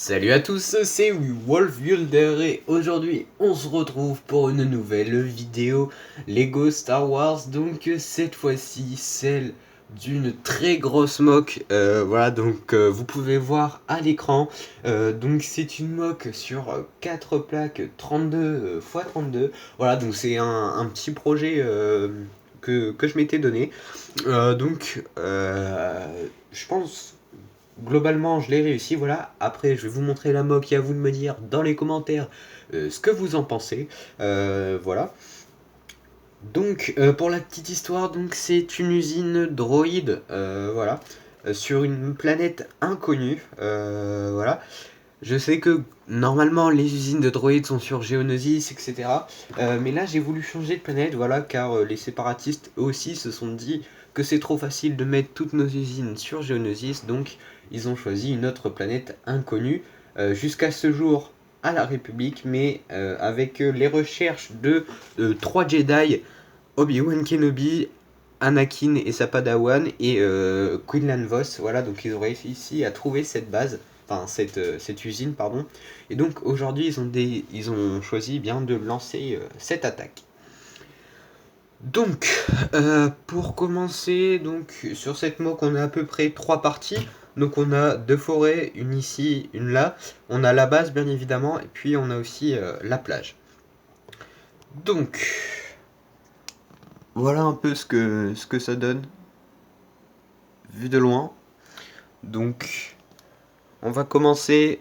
Salut à tous, c'est Wolfwilder et aujourd'hui on se retrouve pour une nouvelle vidéo Lego Star Wars, donc cette fois-ci celle d'une très grosse mock, voilà donc vous pouvez voir à l'écran, donc c'est une mock sur 4 plaques 32 x 32, voilà donc c'est un petit projet que je m'étais donné, je pense globalement, je l'ai réussi, voilà. Après, je vais vous montrer la mock et à vous de me dire dans les commentaires ce que vous en pensez. Voilà. Donc, pour la petite histoire, donc c'est une usine droïde, voilà, sur une planète inconnue, voilà. Je sais que normalement les usines de droïdes sont sur Geonosis, etc. Mais là j'ai voulu changer de planète, voilà, car les séparatistes eux aussi se sont dit que c'est trop facile de mettre toutes nos usines sur Geonosis, donc ils ont choisi une autre planète inconnue, jusqu'à ce jour à la République, mais avec les recherches de 3 Jedi, Obi-Wan Kenobi, Anakin et sa Padawan et Quinlan Vos, voilà, donc ils ont réussi à trouver cette base, enfin cette usine, pardon, et donc aujourd'hui ils ont choisi bien de lancer cette attaque. Donc, pour commencer, donc sur cette mock on a à peu près 3 parties. Donc on a 2 forêts, une ici, une là. On a la base bien évidemment, et puis on a aussi la plage. Donc, voilà un peu ce que ça donne, vu de loin. Donc, on va commencer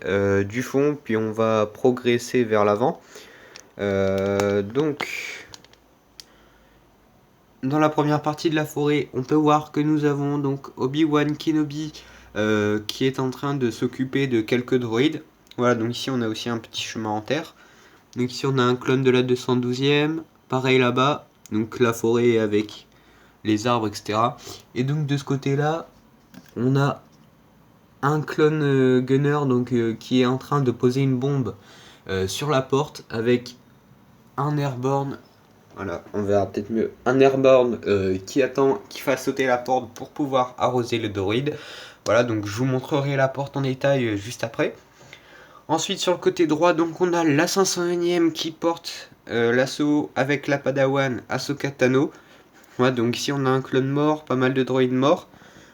du fond, puis on va progresser vers l'avant. Donc, dans la première partie de la forêt, on peut voir que nous avons donc Obi-Wan Kenobi qui est en train de s'occuper de quelques droïdes. Voilà, donc ici on a aussi un petit chemin en terre. Donc ici on a un clone de la 212e, pareil là-bas, donc la forêt avec les arbres, etc. Et donc de ce côté-là, on a un clone gunner donc, qui est en train de poser une bombe sur la porte avec un airborne. Voilà, on verra peut-être mieux. Un airborne qui attend qu'il fasse sauter la porte pour pouvoir arroser le droïde. Voilà, donc je vous montrerai la porte en détail juste après. Ensuite, sur le côté droit, donc on a la 501ème qui porte l'assaut avec la Padawan Ahsoka Tano. Voilà, donc ici on a un clone mort, pas mal de droïdes morts.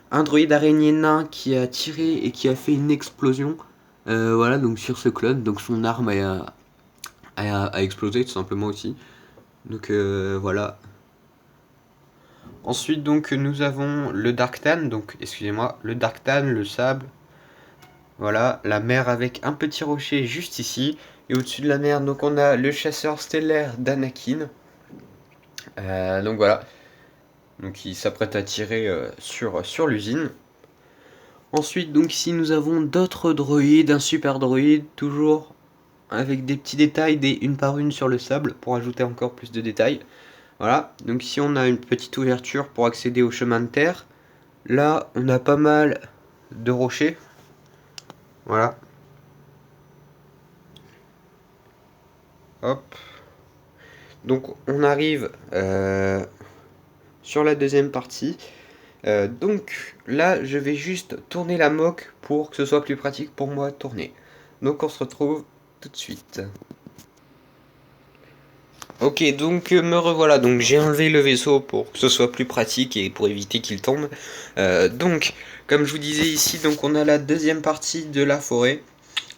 Un droïde araignée nain qui a tiré et qui a fait une explosion. Voilà, donc sur ce clone, donc son arme a explosé tout simplement aussi. Donc voilà. Ensuite donc nous avons le Darktan, donc excusez-moi, le Darktan, le sable. Voilà, la mer avec un petit rocher juste ici. Et au-dessus de la mer, donc on a le chasseur stellaire d'Anakin. Donc voilà. Donc il s'apprête à tirer sur l'usine. Ensuite donc ici nous avons d'autres droïdes, un super droïde, toujours avec des petits détails, une par une sur le sable pour ajouter encore plus de détails. Voilà, donc ici on a une petite ouverture pour accéder au chemin de terre. Là on a pas mal de rochers. Voilà. Hop. Donc on arrive sur la deuxième partie. Donc là je vais juste tourner la mock pour que ce soit plus pratique pour moi de tourner. Donc on se retrouve tout de suite. Ok, donc me revoilà, donc j'ai enlevé le vaisseau pour que ce soit plus pratique et pour éviter qu'il tombe. Donc, comme je vous disais ici, donc on a la deuxième partie de la forêt.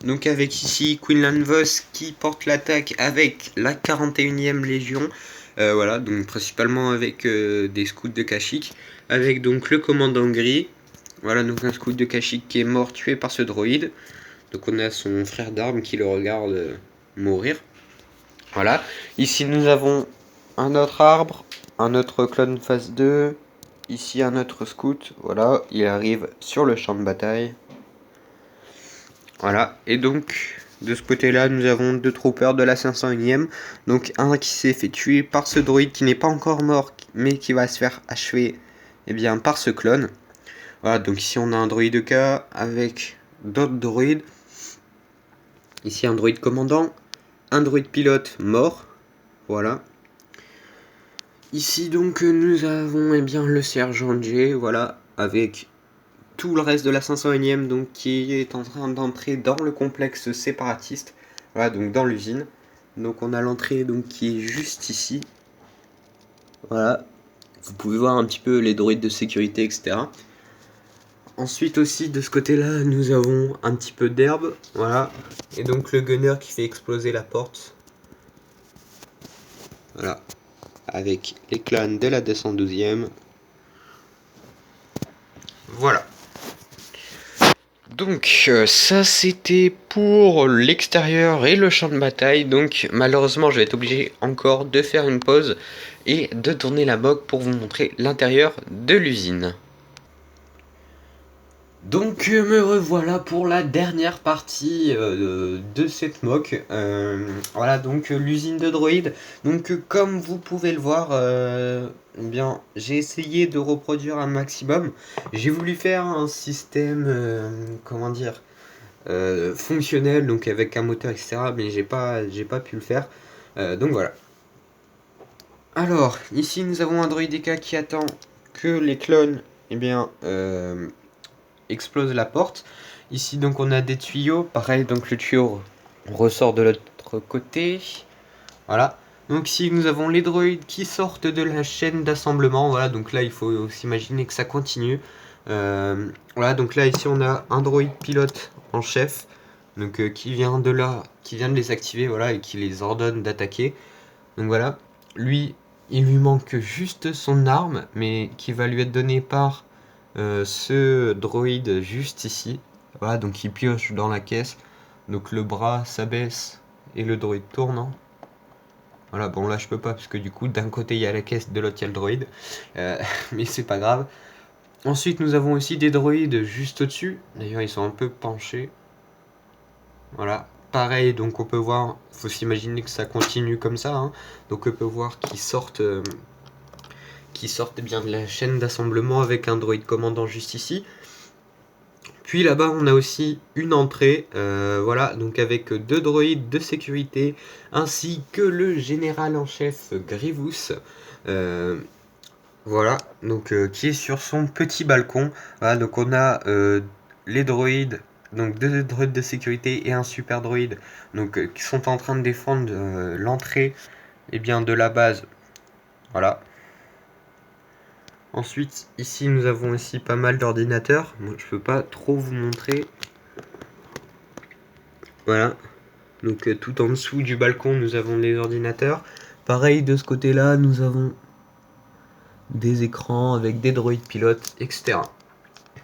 Donc avec ici Quinlan Vos qui porte l'attaque avec la 41e Légion. Voilà, donc principalement avec des scouts de Kashyyyk. Avec donc le commandant gris. Voilà, donc un scout de Kashyyyk qui est mort tué par ce droïde. Donc on a son frère d'armes qui le regarde mourir. Voilà, ici nous avons un autre arbre, un autre clone phase 2, ici un autre scout, voilà, il arrive sur le champ de bataille. Voilà, et donc de ce côté-là nous avons deux troopers de la 501ème, donc un qui s'est fait tuer par ce droïde qui n'est pas encore mort, mais qui va se faire achever bien, par ce clone. Voilà, donc ici on a un droïde K avec d'autres droïdes. Ici un droïde commandant, un droïde pilote mort. Voilà. Ici donc nous avons bien le sergent J, voilà, avec tout le reste de la 501e donc, qui est en train d'entrer dans le complexe séparatiste, voilà, donc dans l'usine. Donc on a l'entrée donc qui est juste ici. Voilà, vous pouvez voir un petit peu les droïdes de sécurité, etc. Ensuite aussi de ce côté-là, nous avons un petit peu d'herbe, voilà, et donc le gunner qui fait exploser la porte. Voilà, avec les clans de la 212e. Voilà. Donc ça c'était pour l'extérieur et le champ de bataille. Donc malheureusement je vais être obligé encore de faire une pause et de tourner la mock pour vous montrer l'intérieur de l'usine. Donc me revoilà pour la dernière partie de cette mock. Voilà donc l'usine de droïdes. Donc comme vous pouvez le voir, eh bien j'ai essayé de reproduire un maximum. J'ai voulu faire un système, comment dire, fonctionnel, donc avec un moteur, etc. Mais j'ai pas pu le faire. Donc voilà. Alors ici nous avons un droïdeka qui attend que les clones, eh bien, explose la porte. Ici donc on a des tuyaux, pareil donc le tuyau ressort de l'autre côté. Voilà. Donc ici nous avons les droïdes qui sortent de la chaîne d'assemblement. Voilà, donc là il faut s'imaginer que ça continue. Voilà, donc là ici on a un droïde pilote en chef, donc qui vient de là, qui vient de les activer, voilà, et qui les ordonne d'attaquer. Donc voilà, lui il lui manque juste son arme, mais qui va lui être donnée par ce droïde juste ici. Voilà, donc il pioche dans la caisse. Donc le bras s'abaisse et le droïde tourne. Hein. Voilà, bon là je peux pas parce que du coup d'un côté il y a la caisse, de l'autre il y a le droïde. Mais c'est pas grave. Ensuite nous avons aussi des droïdes juste au-dessus. D'ailleurs ils sont un peu penchés. Voilà. Pareil, donc on peut voir, faut s'imaginer que ça continue comme ça. Hein. Donc on peut voir qu'ils sortent bien de la chaîne d'assemblement avec un droïde commandant juste ici. Puis là-bas, on a aussi une entrée, voilà, donc avec deux droïdes de sécurité, ainsi que le général en chef Grievous, voilà, donc qui est sur son petit balcon. Voilà, donc on a les droïdes, donc deux droïdes de sécurité et un super droïde, donc qui sont en train de défendre l'entrée, eh bien, de la base, voilà. Ensuite, ici, nous avons aussi pas mal d'ordinateurs. Moi, je peux pas trop vous montrer. Voilà. Donc, tout en dessous du balcon, nous avons les ordinateurs. Pareil, de ce côté-là, nous avons des écrans avec des droïdes pilotes, etc.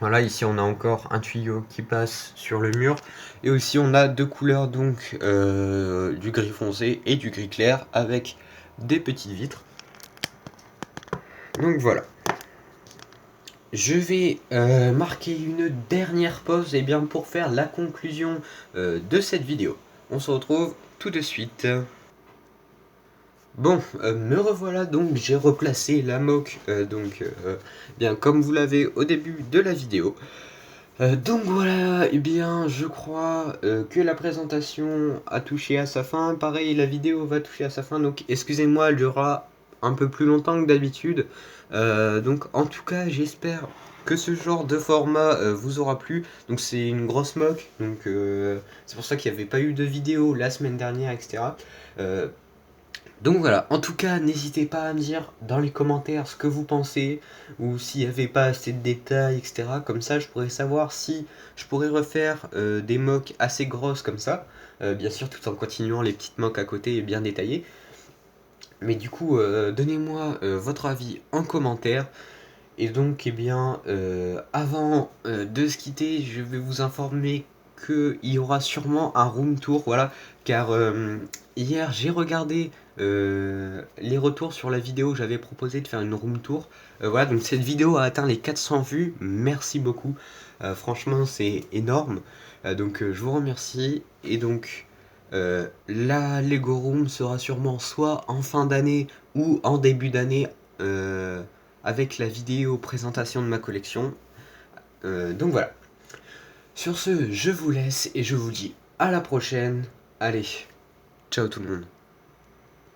Voilà, ici, on a encore un tuyau qui passe sur le mur. Et aussi, on a deux couleurs, donc, du gris foncé et du gris clair, avec des petites vitres. Donc, voilà. Je vais marquer une dernière pause et bien, pour faire la conclusion de cette vidéo. On se retrouve tout de suite. Bon, me revoilà donc, j'ai replacé la mock, bien comme vous l'avez au début de la vidéo. Donc voilà, et bien je crois que la présentation a touché à sa fin. Pareil, la vidéo va toucher à sa fin, donc excusez-moi, elle durera un peu plus longtemps que d'habitude. Donc en tout cas, j'espère que ce genre de format vous aura plu. Donc c'est une grosse mock, donc c'est pour ça qu'il n'y avait pas eu de vidéo la semaine dernière, etc. Donc voilà, en tout cas, n'hésitez pas à me dire dans les commentaires ce que vous pensez, ou s'il n'y avait pas assez de détails, etc. Comme ça, je pourrais savoir si je pourrais refaire des mocks assez grosses comme ça. Bien sûr, tout en continuant les petites mocks à côté et bien détaillées. Mais du coup, donnez-moi votre avis en commentaire. Et donc, eh bien, avant de se quitter, je vais vous informer qu'il y aura sûrement un room tour, voilà, car hier j'ai regardé les retours sur la vidéo, j'avais proposé de faire une room tour, voilà, donc cette vidéo a atteint les 400 vues, merci beaucoup, franchement c'est énorme, donc je vous remercie, et donc la Lego Room sera sûrement soit en fin d'année ou en début d'année, avec la vidéo présentation de ma collection. Donc voilà. Sur ce, je vous laisse et je vous dis à la prochaine. Allez, ciao tout le monde.